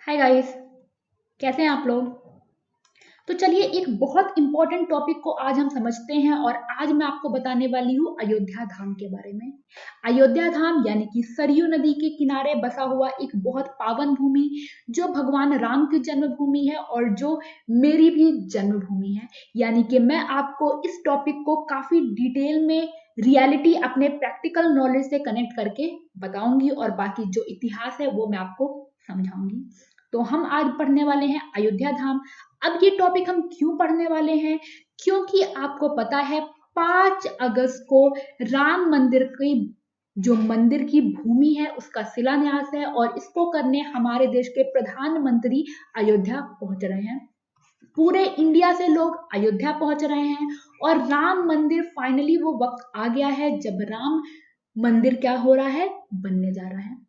Hi guys. कैसे हैं आप लोग। तो चलिए एक बहुत इंपॉर्टेंट टॉपिक को आज हम समझते हैं और आज मैं आपको बताने वाली हूँ अयोध्या धाम के बारे में। अयोध्या धाम यानी कि सरयू नदी के किनारे बसा हुआ एक बहुत पावन भूमि जो भगवान राम की जन्मभूमि है और जो मेरी भी जन्मभूमि है। यानी कि मैं आपको इस टॉपिक को काफी डिटेल में रियलिटी अपने प्रैक्टिकल नॉलेज से कनेक्ट करके बताऊंगी और बाकी जो इतिहास है वो मैं आपको समझाऊंगी। तो हम आज पढ़ने वाले हैं अयोध्या धाम। अब ये टॉपिक हम क्यों पढ़ने वाले हैं, क्योंकि आपको पता है 5 अगस्त को राम मंदिर की जो मंदिर की भूमि है उसका शिलान्यास है और इसको करने हमारे देश के प्रधानमंत्री अयोध्या पहुंच रहे हैं। पूरे इंडिया से लोग अयोध्या पहुंच रहे हैं और राम मंदिर फाइनली वो वक्त आ गया है जब राम मंदिर क्या हो रहा है, बनने जा रहा है।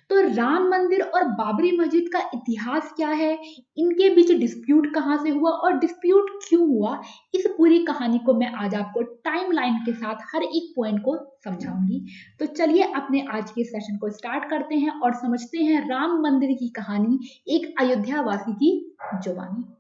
तो राम मंदिर और बाबरी मस्जिद का इतिहास क्या है, इनके बीच डिस्प्यूट कहां से हुआ और डिस्प्यूट क्यों हुआ, इस पूरी कहानी को मैं आज आपको टाइमलाइन के साथ हर एक पॉइंट को समझाऊंगी। तो चलिए अपने आज के सेशन को स्टार्ट करते हैं और समझते हैं राम मंदिर की कहानी एक अयोध्या वासी की जुबानी।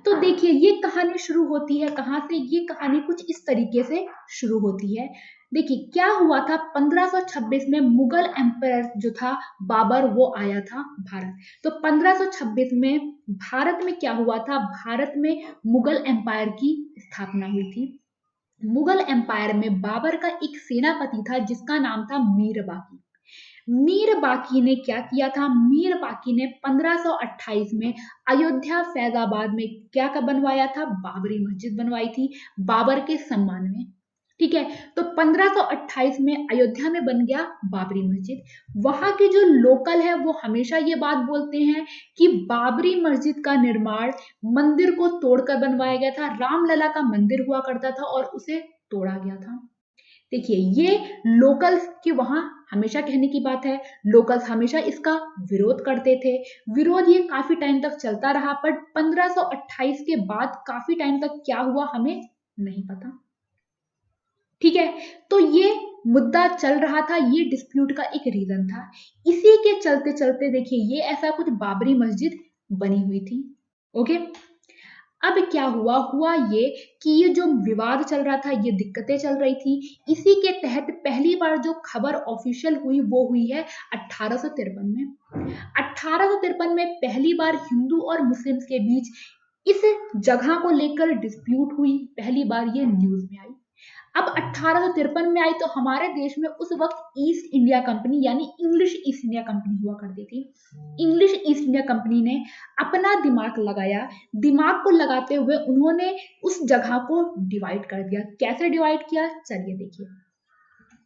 तो देखिए ये कहानी शुरू होती है कहां से, ये कहानी कुछ इस तरीके से शुरू होती है। देखिए क्या हुआ था, 1526 में मुगल एम्पायर जो था बाबर वो आया था भारत। तो 1526 में भारत में क्या हुआ था, भारत में मुगल एम्पायर की स्थापना हुई थी। मुगल एम्पायर में बाबर का एक सेनापति था जिसका नाम था मीर बाकी। मीर बाकी ने क्या किया था, मीर बाकी ने 1528 में अयोध्या फैजाबाद में क्या का बनवाया था, बाबरी मस्जिद बनवाई थी बाबर के सम्मान में। ठीक है, तो 1528 में अयोध्या में बन गया बाबरी मस्जिद। वहां के जो लोकल है वो हमेशा ये बात बोलते हैं कि बाबरी मस्जिद का निर्माण मंदिर को तोड़कर बनवाया गया था। रामलला का मंदिर हुआ करता था और उसे तोड़ा गया था। देखिए ये लोकल्स के वहां हमेशा कहने की बात है, लोकल्स हमेशा इसका विरोध करते थे। विरोध ये काफी टाइम तक चलता रहा, पर 1528 के बाद काफी टाइम तक क्या हुआ हमें नहीं पता। ठीक है, तो ये मुद्दा चल रहा था, ये डिस्प्यूट का एक रीजन था। इसी के चलते चलते देखिए ये ऐसा कुछ बाबरी मस्जिद बनी हुई थी। ओके, अब क्या हुआ, हुआ ये कि ये जो विवाद चल रहा था, ये दिक्कतें चल रही थी। इसी के तहत पहली बार जो खबर ऑफिशियल हुई वो हुई है 1853 में। 1853 में पहली बार हिंदू और मुस्लिम्स के बीच इस जगह को लेकर डिस्प्यूट हुई, पहली बार ये न्यूज में आई। अब 1853 में आई तो हमारे देश में उस वक्त ईस्ट इंडिया कंपनी यानी इंग्लिश ईस्ट इंडिया कंपनी हुआ करती थी। इंग्लिश ईस्ट इंडिया कंपनी ने अपना दिमाग लगाया, दिमाग को लगाते हुए उन्होंने उस जगह को डिवाइड कर दिया। कैसे डिवाइड किया, चलिए देखिए।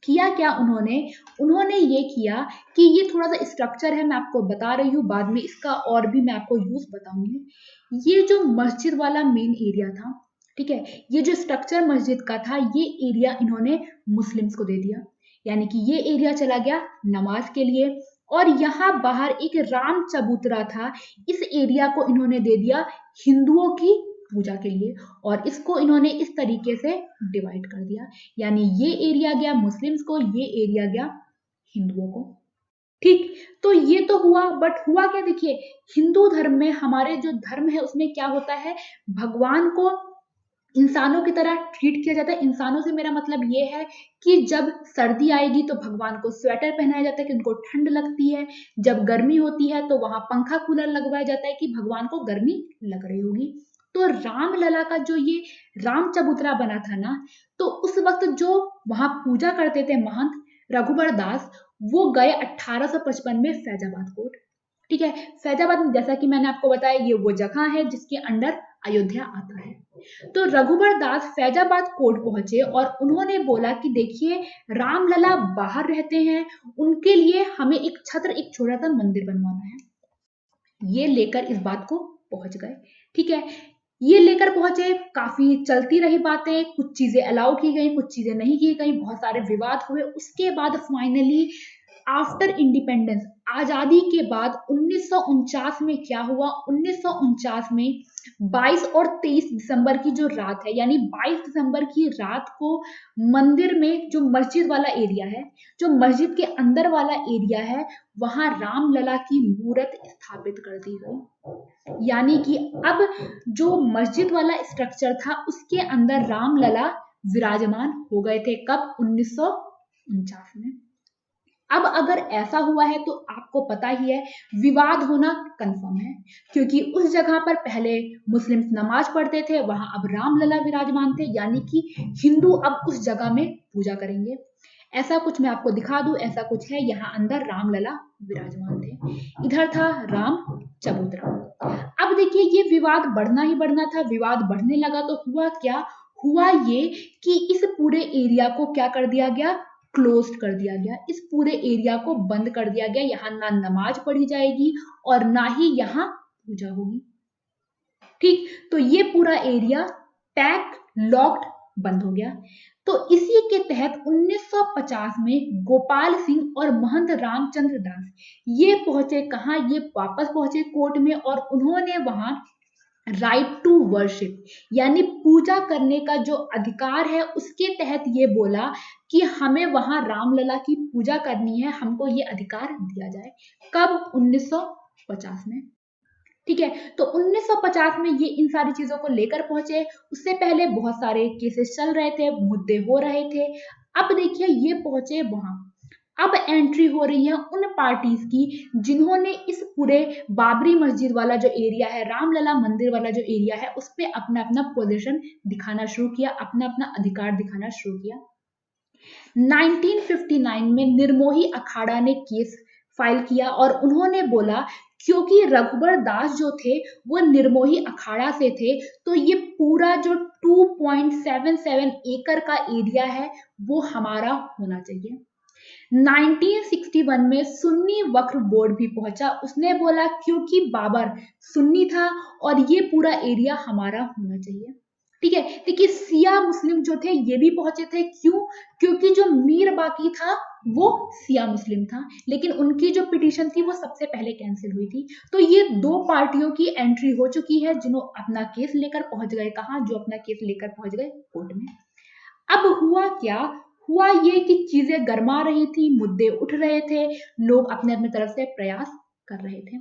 किया क्या उन्होंने, उन्होंने ये किया कि ये थोड़ा सा स्ट्रक्चर है, मैं आपको बता रही हूँ, बाद में इसका और भी मैं आपको यूज बताऊंगी। ये जो मस्जिद वाला मेन एरिया था, ठीक है, ये जो स्ट्रक्चर मस्जिद का था ये एरिया इन्होंने मुस्लिम्स को दे दिया। यानी कि ये एरिया चला गया नमाज के लिए और यहाँ बाहर एक राम चबूतरा था, इस एरिया को इन्होंने दे दिया हिंदुओं की पूजा के लिए और इसको इन्होंने इस तरीके से डिवाइड कर दिया। यानी ये एरिया गया मुस्लिम्स को, ये एरिया गया हिंदुओं को। ठीक, तो ये तो हुआ, बट हुआ क्या, देखिए हिंदू धर्म में, हमारे जो धर्म है उसमें क्या होता है, भगवान को इंसानों की तरह ट्रीट किया जाता है। इंसानों से मेरा मतलब ये है कि जब सर्दी आएगी तो भगवान को स्वेटर पहनाया जाता है कि उनको ठंड लगती है, जब गर्मी होती है तो वहां पंखा कूलर लगवाया जाता है कि भगवान को गर्मी लग रही होगी। तो राम लला का जो ये राम चबूतरा बना था ना, तो उस वक्त जो वहां पूजा करते थे महंत रघुबर दास, वो गए 1855 में फैजाबाद कोर्ट। ठीक है, फैजाबाद में जैसा कि मैंने आपको बताया ये वो जगह है जिसके अंडर अयोध्या आता है। तो रघुबर दास फैजाबाद कोर्ट पहुंचे और उन्होंने बोला कि देखिए रामलला बाहर रहते हैं, उनके लिए हमें एक छत्र, एक छोटा सा मंदिर बनवाना है। ये लेकर इस बात को पहुंच गए। ठीक है, ये लेकर पहुंचे, काफी चलती रही बातें, कुछ चीजें अलाउ की गई, कुछ चीजें नहीं की गई, बहुत सारे विवाद हुए। उसके बाद फाइनली आफ्टर इंडिपेंडेंस, आजादी के बाद 1949 में क्या हुआ, 1949 में 22 और 23 दिसंबर की जो रात है, यानी 22 दिसंबर की रात को मंदिर में जो मस्जिद वाला एरिया है, जो मस्जिद के अंदर वाला एरिया है, वहां रामलला की मूर्त स्थापित कर दी गई। यानी कि अब जो मस्जिद वाला स्ट्रक्चर था उसके अंदर रामलला विराजमान हो गए थे। कब? 1949 में। अब अगर ऐसा हुआ है तो आपको पता ही है विवाद होना कंफर्म है, क्योंकि उस जगह पर पहले मुस्लिम नमाज पढ़ते थे, वहां अब रामलला विराजमान थे, यानी कि हिंदू अब उस जगह में पूजा करेंगे। ऐसा कुछ मैं आपको दिखा दूं, ऐसा कुछ है, यहाँ अंदर रामलला विराजमान थे, इधर था राम चबूतरा। अब देखिए ये विवाद बढ़ना ही बढ़ना था, विवाद बढ़ने लगा तो हुआ क्या, हुआ ये कि इस पूरे एरिया को क्या कर दिया गया, क्लोज कर दिया गया, इस पूरे एरिया को बंद कर दिया गया। यहाँ ना नमाज पढ़ी जाएगी और ना ही यहाँ पूजा होगी। ठीक, तो ये पूरा एरिया पैक, लॉक्ड, बंद हो गया। तो इसी के तहत 1950 में गोपाल सिंह और महंत रामचंद्र दास ये पहुंचे कहाँ, ये वापस पहुंचे कोर्ट में, और उन्होंने वहां राइट टू वर्शिप यानी पूजा करने का जो अधिकार है उसके तहत ये बोला कि हमें वहां रामलला की पूजा करनी है, हमको ये अधिकार दिया जाए। कब? 1950 में। ठीक है, तो 1950 में ये इन सारी चीजों को लेकर पहुंचे। उससे पहले बहुत सारे केसेस चल रहे थे, मुद्दे हो रहे थे। अब देखिए ये पहुंचे वहां, अब एंट्री हो रही है उन पार्टीज की जिन्होंने इस पूरे बाबरी मस्जिद वाला जो एरिया है, रामलला मंदिर वाला जो एरिया है, उस पे अपना अपना पोजीशन दिखाना शुरू किया, अपना अपना अधिकार दिखाना शुरू किया। 1959 में निर्मोही अखाड़ा ने केस फाइल किया और उन्होंने बोला क्योंकि रघुबर दास जो थे वो निर्मोही अखाड़ा से थे, तो ये पूरा जो 2.77 एकड़ का एरिया है वो हमारा होना चाहिए। 1961 में सुन्नी वक्फ बोर्ड भी पहुंचा, उसने बोला क्योंकि बाबर सुन्नी था और ये पूरा एरिया हमारा होना चाहिए। ठीक है, देखिए सिया मुस्लिम जो थे ये भी पहुंचे थे, क्यों? क्योंकि जो मीर बाकी था वो सिया मुस्लिम था, लेकिन उनकी जो पिटीशन थी वो सबसे पहले कैंसिल हुई थी। तो ये दो पार्टियों की एंट्री हो चुकी है जिन्होंने अपना केस लेकर पहुंच गए कहाँ, जो अपना केस लेकर पहुंच गए कोर्ट में। अब हुआ क्या, हुआ ये कि चीजें गर्मा रही थी, मुद्दे उठ रहे थे, लोग अपने अपने तरफ से प्रयास कर रहे थे।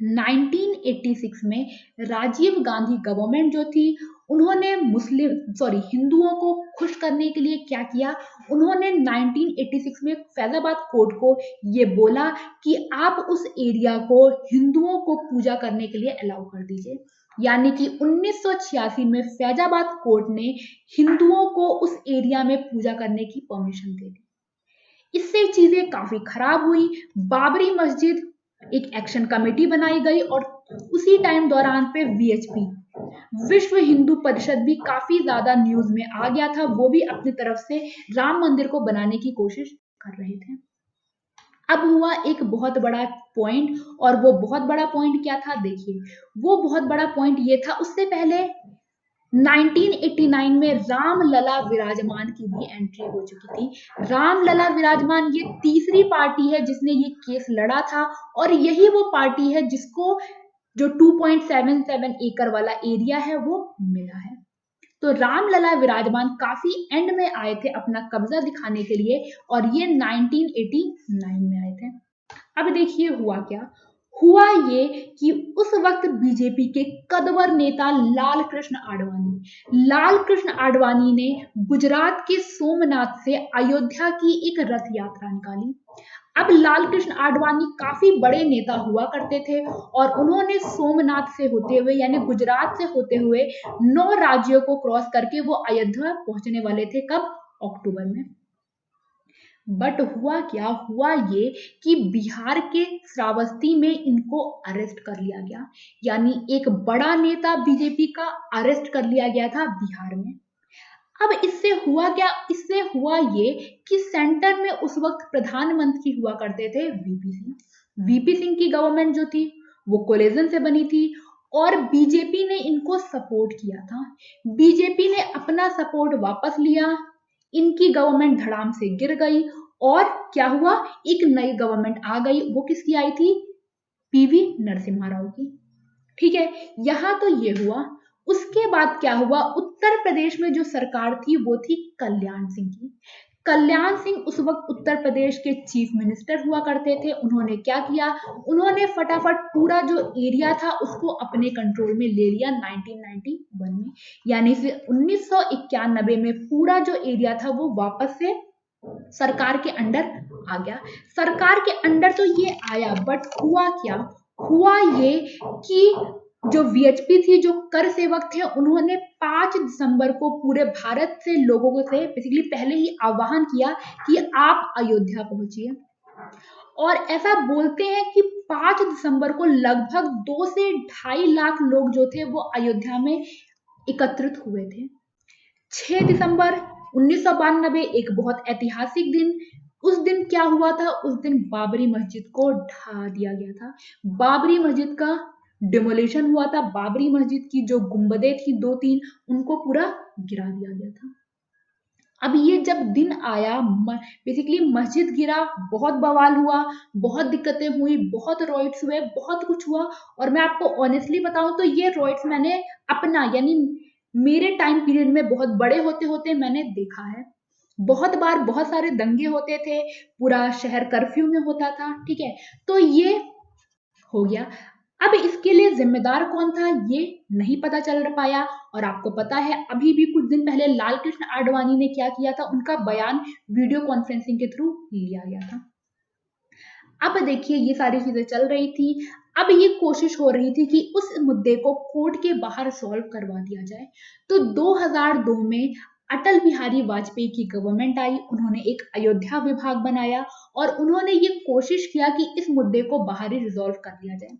1986 में राजीव गांधी गवर्नमेंट जो थी उन्होंने हिंदुओं को खुश करने के लिए क्या किया, उन्होंने 1986 में फैजाबाद कोर्ट को ये बोला कि आप उस एरिया को हिंदुओं को पूजा करने के लिए अलाउ कर दीजिए। यानी कि 1986 में फैजाबाद कोर्ट ने हिंदुओं को उस एरिया में पूजा करने की परमिशन दे दी। इससे चीजें काफी खराब हुई। बाबरी मस्जिद एक एक्शन कमेटी बनाई गई और उसी टाइम दौरान पे वीएचपी, विश्व हिंदू परिषद भी काफी ज्यादा न्यूज में आ गया था, वो भी अपनी तरफ से राम मंदिर को बनाने की कोशिश कर रहे थे। अब हुआ एक बहुत बड़ा पॉइंट, और वो बहुत बड़ा पॉइंट क्या था, देखिए वो बहुत बड़ा पॉइंट ये था, उससे पहले 1989 में रामलला विराजमान की भी एंट्री हो चुकी थी। रामलला विराजमान ये तीसरी पार्टी है जिसने ये केस लड़ा था, और यही वो पार्टी है जिसको जो 2.77 एकड़ वाला एरिया है वो मिला है। तो रामलला विराजमान काफी एंड में आए थे अपना कब्जा दिखाने के लिए, और ये 1989 में आए थे। अब देखिए हुआ क्या, हुआ ये कि उस वक्त बीजेपी के कद्वर नेता लाल कृष्ण आडवाणी ने गुजरात के सोमनाथ से अयोध्या की एक रथ यात्रा निकाली। अब लाल कृष्ण आडवाणी काफी बड़े नेता हुआ करते थे और उन्होंने सोमनाथ से होते हुए यानी गुजरात से होते हुए 9 राज्यों को क्रॉस करके वो अयोध्या पहुंचने वाले थे। कब? अक्टूबर में। बट हुआ क्या, हुआ ये कि बिहार के श्रावस्ती में इनको अरेस्ट कर लिया गया, यानी एक बड़ा नेता बीजेपी का अरेस्ट कर लिया गया था बिहार में। अब इससे हुआ क्या, इससे हुआ ये कि सेंटर में उस वक्त प्रधानमंत्री हुआ करते थे वीपी सिंह। वीपी सिंह की गवर्नमेंट जो थी वो कोलिजन से बनी थी और बीजेपी ने इनको सपोर्ट किया था। बीजेपी ने अपना सपोर्ट वापस लिया, इनकी गवर्नमेंट धड़ाम से गिर गई और क्या हुआ, एक नई गवर्नमेंट आ गई। वो किसकी आई थी? पीवी नरसिम्हा राव की। ठीक है, यहां तो ये हुआ। उसके बाद क्या हुआ, उत्तर प्रदेश में जो सरकार थी वो थी कल्याण सिंह की। कल्याण सिंह उस वक्त उत्तर प्रदेश के चीफ मिनिस्टर हुआ करते थे। उन्होंने क्या किया, उन्होंने फटाफट पूरा जो एरिया था उसको अपने कंट्रोल में ले लिया 1991 में। यानी फिर 1991 में पूरा जो एरिया था वो वापस से सरकार के अंडर आ गया। सरकार के अंडर तो ये आया, बट हुआ क्या, हुआ ये कि जो वीएचपी थी, जो कर सेवक थे, उन्होंने 5 दिसंबर को पूरे भारत से लोगों को से बेसिकली पहले ही आह्वान किया कि आप अयोध्या पहुंचिए। और ऐसा बोलते हैं कि 5 दिसंबर को लगभग 2 से 2.5 लाख लोग जो थे वो अयोध्या में एकत्रित हुए थे। 6 दिसंबर 1992 एक बहुत ऐतिहासिक दिन। उस दिन क्या हुआ था, उस दिन बाबरी मस्जिद को ढा दिया गया था। बाबरी मस्जिद का डिमोलिशन हुआ था। बाबरी मस्जिद की जो गुंबदें थी 2-3, उनको पूरा गिरा दिया गया था। अब ये जब दिन आया, बेसिकली मस्जिद गिरा, बहुत बवाल हुआ, बहुत दिक्कतें हुई, बहुत रॉयट्स हुए, बहुत कुछ हुआ। और मैं आपको ऑनेस्टली बताऊं तो ये रॉयट्स मैंने अपना यानी मेरे टाइम पीरियड में बहुत बड़े होते होते मैंने देखा है। बहुत बार बहुत सारे दंगे होते थे, पूरा शहर कर्फ्यू में होता था। ठीक है, तो ये हो गया। अब इसके लिए जिम्मेदार कौन था ये नहीं पता चल पाया। और आपको पता है अभी भी कुछ दिन पहले लाल कृष्ण आडवाणी ने क्या किया था, उनका बयान वीडियो कॉन्फ्रेंसिंग के थ्रू लिया गया था। अब देखिए ये सारी चीजें चल रही थी। अब ये कोशिश हो रही थी कि उस मुद्दे को कोर्ट के बाहर सॉल्व करवा दिया जाए। तो 2002 में अटल बिहारी वाजपेयी की गवर्नमेंट आई। उन्होंने एक अयोध्या विभाग बनाया और उन्होंने ये कोशिश किया कि इस मुद्दे को बाहर ही रिजॉल्व कर दिया जाए।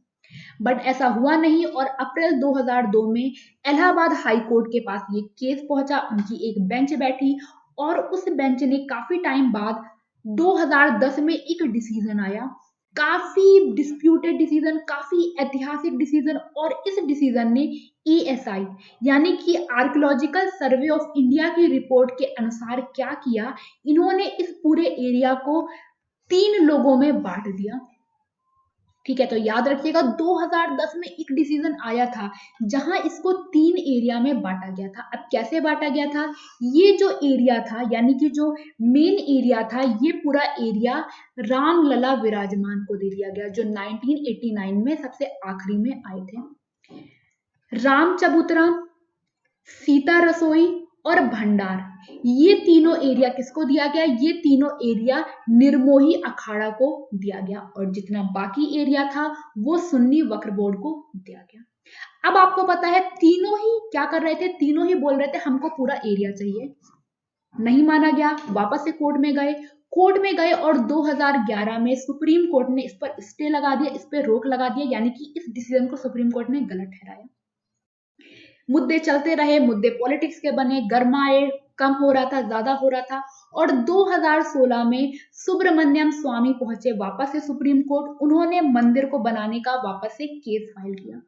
बट ऐसा हुआ नहीं और अप्रैल 2002 में इलाहाबाद हाई कोर्ट के पास ये केस पहुंचा। उनकी एक बेंच बैठी और उस बेंच ने काफी टाइम बाद 2010 में एक डिसीजन आया। काफी डिस्प्यूटेड डिसीजन, काफी ऐतिहासिक डिसीजन। और इस डिसीजन ने एएसआई यानी कि आर्कियोलॉजिकल सर्वे ऑफ इंडिया की रिपोर्ट के अनुसार क्या किया, इन्होंने इस पूरे एरिया को 3 लोगों में बांट दिया। ठीक है, तो याद रखिएगा 2010 में एक डिसीजन आया था जहां इसको 3 एरिया में बांटा गया था। अब कैसे बांटा गया था, ये जो एरिया था यानी कि जो मेन एरिया था, ये पूरा एरिया रामलला विराजमान को दे दिया गया, जो 1989 में सबसे आखिरी में आए थे। राम चबूतरा, सीता रसोई और भंडार, ये तीनों एरिया किसको दिया गया, ये तीनों एरिया निर्मोही अखाड़ा को दिया गया। और जितना बाकी एरिया था वो सुन्नी वक्फ बोर्ड को दिया गया। अब आपको पता है तीनों ही क्या कर रहे थे, तीनों ही बोल रहे थे हमको पूरा एरिया चाहिए। नहीं माना गया, वापस से कोर्ट में गए। कोर्ट में गए और 2011 में सुप्रीम कोर्ट ने इस पर स्टे लगा दिया, इस पर रोक लगा दिया, यानी कि इस डिसीजन को सुप्रीम कोर्ट ने गलत ठहराया। मुद्दे चलते रहे, मुद्दे पॉलिटिक्स के बने, गरमाए, कम हो रहा था, ज्यादा हो रहा था। और 2016 में सुब्रमण्यम स्वामी पहुंचे वापस से सुप्रीम कोर्ट। उन्होंने मंदिर को बनाने का वापस से केस फाइल किया।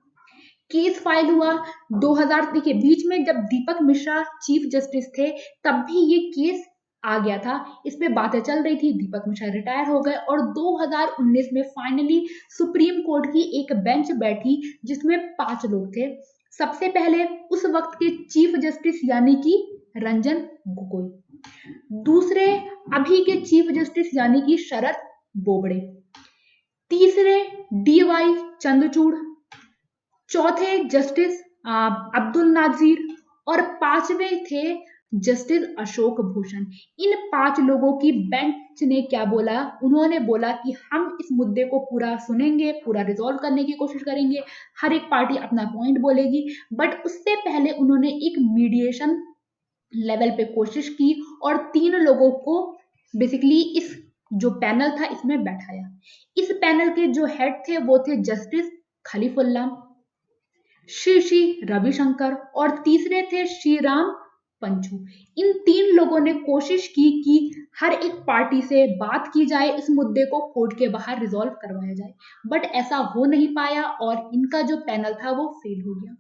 केस फाइल हुआ 2000 के बीच में, जब दीपक मिश्रा चीफ जस्टिस थे तब भी ये केस आ गया था। इस पे बातें चल रही थी, दीपक मिश्रा रिटायर हो गए और 2019 में फाइनली सुप्रीम कोर्ट की एक बेंच बैठी जिसमें 5 लोग थे। सबसे पहले उस वक्त के चीफ जस्टिस यानी कि रंजन गोगोई, दूसरे अभी के चीफ जस्टिस यानी कि शरद बोबड़े, तीसरे डीवाई चंद्रचूड़, चौथे जस्टिस अब्दुल नाजीर और 5वें थे जस्टिस अशोक भूषण। इन 5 लोगों की बेंच ने क्या बोला, उन्होंने बोला कि हम इस मुद्दे को पूरा सुनेंगे, पूरा रिजॉल्व करने की कोशिश करेंगे, हर एक पार्टी अपना पॉइंट बोलेगी। बट उससे पहले उन्होंने एक मीडिएशन लेवल पे कोशिश की और 3 लोगों को बेसिकली इस जो पैनल था इसमें बैठाया। इस पैनल के जो हेड थे वो थे जस्टिस खलीफुल्ला, श्री रविशंकर और तीसरे थे श्री राम पंचू। इन 3 लोगों ने कोशिश की कि हर एक पार्टी से बात की जाए, इस मुद्दे को कोर्ट के बाहर रिजॉल्व करवाया जाए। बट ऐसा हो नहीं पाया और इनका जो पैनल था वो फेल हो गया।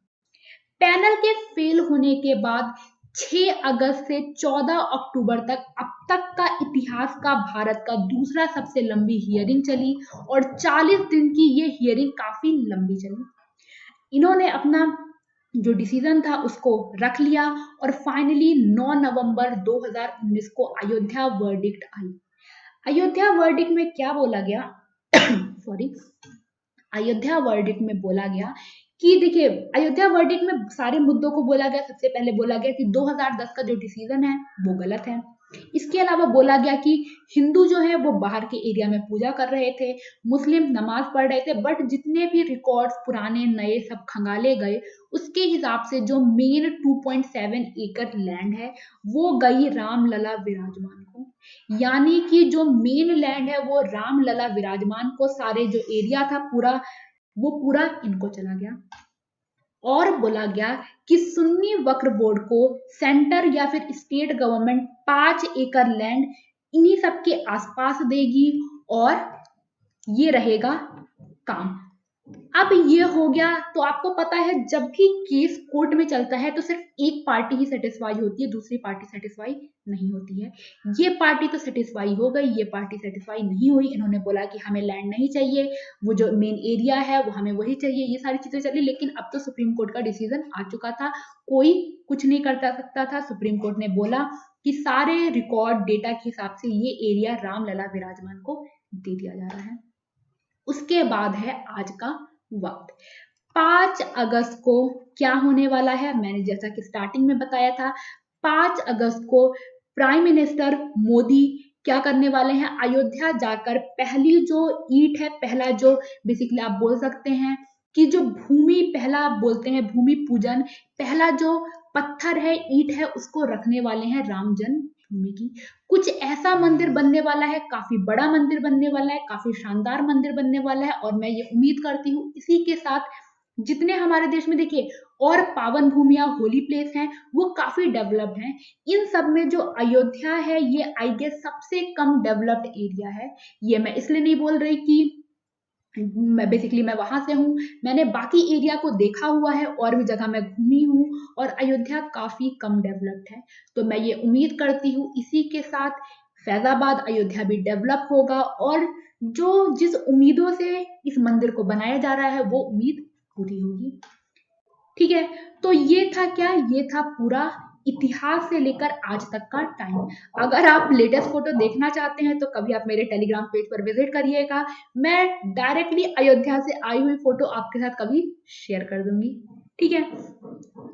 पैनल के फेल होने के बाद 6 अगस्त से 14 अक्टूबर तक अब तक का इतिहास का भारत का दूसरा सबसे लंबी हियरिंग चली और 40 दिन की ये हियरिंग काफी लंबी चली। इन्होंने अपना जो डिसीजन था उसको रख लिया और फाइनली 9 नवंबर 2019 को अयोध्या वर्डिक्ट आई। अयोध्या वर्डिक्ट में क्या बोला गया? सॉरी, अयोध्या वर्डिक्ट में बोला गया कि देखिए, अयोध्या वर्डिक्ट में सारे मुद्दों को बोला गया। सबसे पहले बोला गया कि 2010 का जो डिसीजन है वो गलत है। इसके अलावा बोला गया कि हिंदू जो है वो बाहर के एरिया में पूजा कर रहे थे, मुस्लिम नमाज पढ़ रहे थे, बट जितने भी रिकॉर्ड्स पुराने नए सब खंगाले गए उसके हिसाब से जो मेन 2.7 एकड़ लैंड है वो गई रामलला विराजमान को। यानी कि जो मेन लैंड है वो रामलला विराजमान को, सारे जो एरिया था पूरा वो पूरा इनको चला गया। और बोला गया कि सुन्नी वक्फ बोर्ड को सेंटर या फिर स्टेट गवर्नमेंट 5 एकड़ लैंड इन्हीं सब के आसपास देगी और ये रहेगा काम। अब ये हो गया। तो आपको पता है जब भी केस कोर्ट में चलता है तो सिर्फ एक पार्टी ही सेटिस्फाई होती है, दूसरी पार्टी सेटिस्फाई नहीं होती है। ये पार्टी तो सेटिस्फाई हो गई, ये पार्टी सेटिस्फाई नहीं हुई। इन्होंने बोला कि हमें लैंड नहीं चाहिए, वो जो मेन एरिया है वो हमें वही चाहिए। ये सारी चीजें चली, लेकिन अब तो सुप्रीम कोर्ट का डिसीजन आ चुका था, कोई कुछ नहीं कर सकता था। सुप्रीम कोर्ट ने बोला कि सारे रिकॉर्ड डेटा के हिसाब से ये एरिया रामलला विराजमान को दे दिया जा रहा है। उसके बाद है आज का वक्त। 5 अगस्त को क्या होने वाला है? मैंने जैसा कि स्टार्टिंग में बताया था, 5 अगस्त को प्राइम मिनिस्टर मोदी क्या करने वाले हैं? अयोध्या जाकर पहली जो ईंट है, पहला जो बेसिकली आप बोल सकते हैं कि जो भूमि, पहला बोलते हैं भूमि पूजन, पहला जो पत्थर है, ईंट है, उसको रखने वाले हैं राम जन्मभूमि की। कुछ ऐसा मंदिर बनने वाला है, काफी बड़ा मंदिर बनने वाला है, काफी शानदार मंदिर बनने वाला है। और मैं ये उम्मीद करती हूँ इसी के साथ जितने हमारे देश में देखिए और पावन भूमियां, होली प्लेस हैं, वो काफी डेवलप्ड हैं। इन सब में जो अयोध्या है ये आई गेस सबसे कम डेवलप्ड एरिया है। ये मैं इसलिए नहीं बोल रही कि मैं वहां से हूँ, मैंने बाकी एरिया को देखा हुआ है और भी जगह मैं घूमी हूँ और अयोध्या काफी कम डेवलप्ड है। तो मैं ये उम्मीद करती हूँ इसी के साथ फैजाबाद अयोध्या भी डेवलप होगा और जो जिस उम्मीदों से इस मंदिर को बनाया जा रहा है वो उम्मीद पूरी होगी। ठीक है, तो ये था क्या? ये था पूरा इतिहास से लेकर आज तक का टाइम। अगर आप लेटेस्ट फोटो देखना चाहते हैं तो कभी आप मेरे टेलीग्राम पेज पर विजिट करिएगा। मैं डायरेक्टली अयोध्या से आई हुई फोटो आपके साथ कभी शेयर कर दूंगी। ठीक है,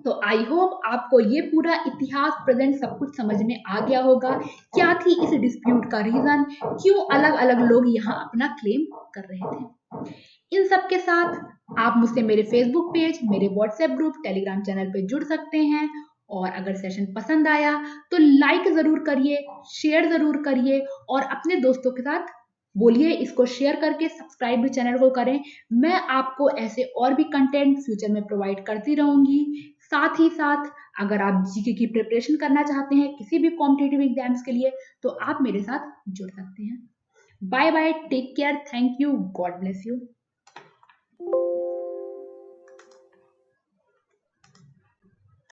तो आई होप आपको ये पूरा इतिहास प्रेजेंट सब कुछ समझ में आ गया होगा। क्या थी इस डिस्प्यूट का रीजन, क्यों अलग अलग लोग यहाँ अपना क्लेम कर रहे थे। इन सब के साथ आप मुझसे मेरे फेसबुक पेज, मेरे व्हाट्सएप ग्रुप, टेलीग्राम चैनल पे जुड़ सकते हैं। और अगर सेशन पसंद आया तो लाइक जरूर करिए, शेयर जरूर करिए और अपने दोस्तों के साथ बोलिए, इसको शेयर करके सब्सक्राइब भी चैनल को करें। मैं आपको ऐसे और भी कंटेंट फ्यूचर में प्रोवाइड करती रहूंगी। साथ ही साथ अगर आप जीके की प्रिपरेशन करना चाहते हैं किसी भी कॉम्पिटिटिव एग्जाम्स के लिए तो आप मेरे साथ जुड़ सकते हैं। Bye bye, take care, thank you, God bless you.